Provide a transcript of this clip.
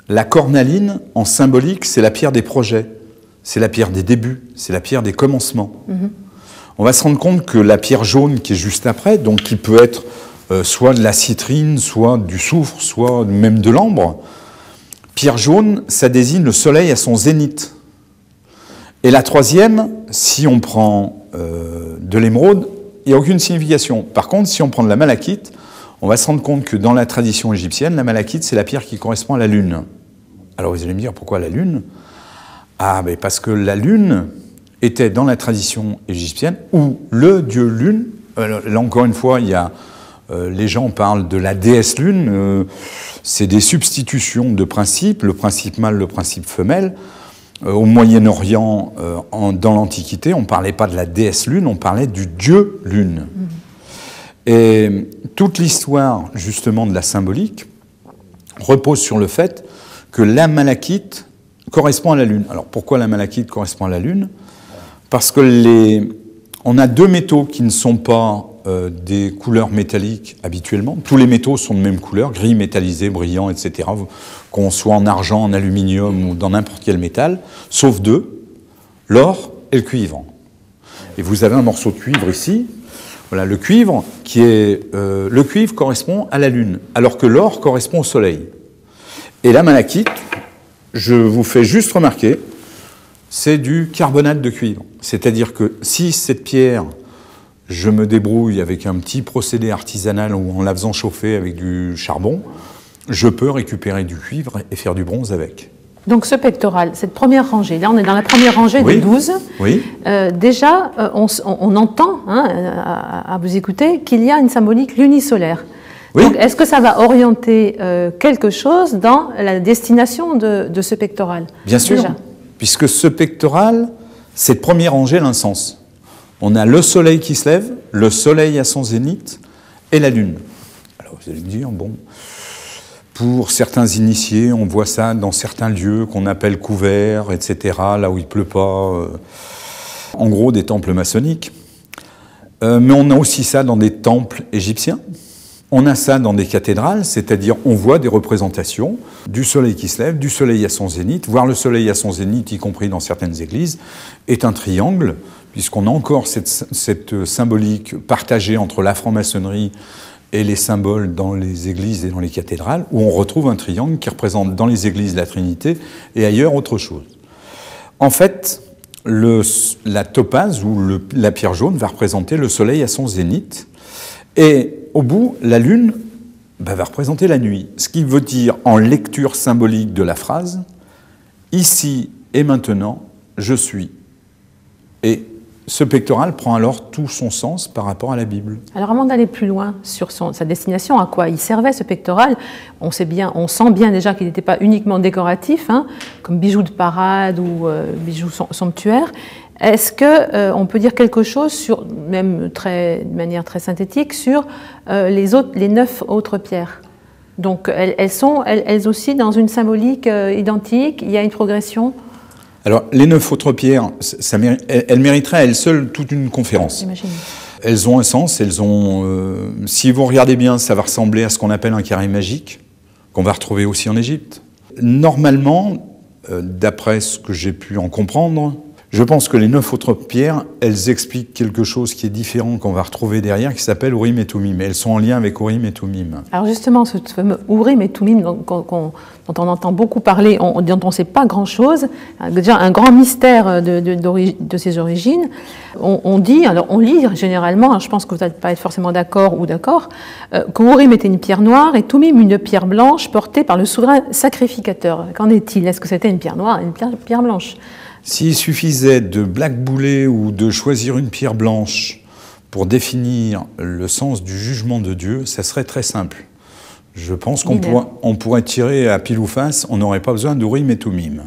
La cornaline, en symbolique, c'est la pierre des projets, c'est la pierre des débuts, c'est la pierre des commencements. On va se rendre compte que la pierre jaune qui est juste après, donc qui peut être soit de la citrine, soit du soufre, soit même de l'ambre, pierre jaune, ça désigne le soleil à son zénith. Et la troisième, si on prend de l'émeraude, il n'y a aucune signification. Par contre, si on prend de la malachite, on va se rendre compte que dans la tradition égyptienne, la malachite, c'est la pierre qui correspond à la lune. Alors vous allez me dire, pourquoi la lune? Ah, mais parce que la lune était dans la tradition égyptienne où le dieu lune, là encore une fois, il y a, les gens parlent de la déesse lune, c'est des substitutions de principes, le principe mâle, le principe femelle. Au Moyen-Orient, dans l'Antiquité, on ne parlait pas de la déesse lune, on parlait du dieu lune. Et toute l'histoire, justement, de la symbolique repose sur le fait que la malachite correspond à la lune. Alors, pourquoi la malachite correspond à la lune? Parce que on a deux métaux qui ne sont pas des couleurs métalliques habituellement. Tous les métaux sont de même couleur, gris, métallisé, brillant, etc. Qu'on soit en argent, en aluminium ou dans n'importe quel métal, sauf deux, l'or et le cuivre. Et vous avez un morceau de cuivre ici. Voilà, le cuivre le cuivre correspond à la lune, alors que l'or correspond au soleil. Et la malachite, je vous fais juste remarquer, c'est du carbonate de cuivre. C'est-à-dire que si cette pierre, je me débrouille avec un petit procédé artisanal ou en la faisant chauffer avec du charbon, je peux récupérer du cuivre et faire du bronze avec. Donc ce pectoral, cette première rangée, là on est dans la première rangée de 12. Oui. Déjà, on entend, à vous écouter, qu'il y a une symbolique lunisolaire. Oui. Donc est-ce que ça va orienter quelque chose dans la destination de ce pectoral? Bien sûr, déjà. Puisque ce pectoral, cette première rangée, l'incense. On a le soleil qui se lève, le soleil à son zénith et la lune. Alors vous allez me dire, bon, pour certains initiés, on voit ça dans certains lieux qu'on appelle couverts, etc., là où il ne pleut pas, en gros des temples maçonniques. Mais on a aussi ça dans des temples égyptiens. On a ça dans des cathédrales, c'est-à-dire on voit des représentations du soleil qui se lève, du soleil à son zénith. Voir le soleil à son zénith, y compris dans certaines églises, est un triangle, puisqu'on a encore cette symbolique partagée entre la franc-maçonnerie et les symboles dans les églises et dans les cathédrales, où on retrouve un triangle qui représente dans les églises la Trinité et ailleurs autre chose. En fait, la topaze ou la pierre jaune va représenter le soleil à son zénith, et au bout, la lune va représenter la nuit. Ce qui veut dire, en lecture symbolique de la phrase, ici et maintenant, je suis. Et ce pectoral prend alors tout son sens par rapport à la Bible. Alors avant d'aller plus loin sur sa destination, à quoi il servait ce pectoral, on sent bien déjà qu'il n'était pas uniquement décoratif, comme bijou de parade ou bijou somptuaire. Est-ce qu'on peut dire quelque chose, même de manière très synthétique, sur les 9 autres pierres? Donc elles sont elles aussi dans une symbolique identique, il y a une progression? Alors, les 9 autres pierres, elles mériteraient à elles seules toute une conférence. J'imagine. Elles ont un sens, si vous regardez bien, ça va ressembler à ce qu'on appelle un carré magique, qu'on va retrouver aussi en Égypte. Normalement, d'après ce que j'ai pu en comprendre, je pense que les 9 autres pierres, elles expliquent quelque chose qui est différent qu'on va retrouver derrière, qui s'appelle Urim et Thummim. Elles sont en lien avec Urim et Thummim. Alors justement, ce fameux Urim et Thummim dont on entend beaucoup parler, dont on ne sait pas grand-chose, déjà un grand mystère de ses origines. On lit généralement, je pense que vous n'allez pas être forcément d'accord que Urim était une pierre noire et Thummim une pierre blanche portée par le souverain sacrificateur. Qu'en est-il? Est-ce que c'était une pierre noire et une pierre blanche? S'il suffisait de blackbouler ou de choisir une pierre blanche pour définir le sens du jugement de Dieu, ça serait très simple. Je pense qu'on pourrait tirer à pile ou face, on n'aurait pas besoin d'Urim et Thummim.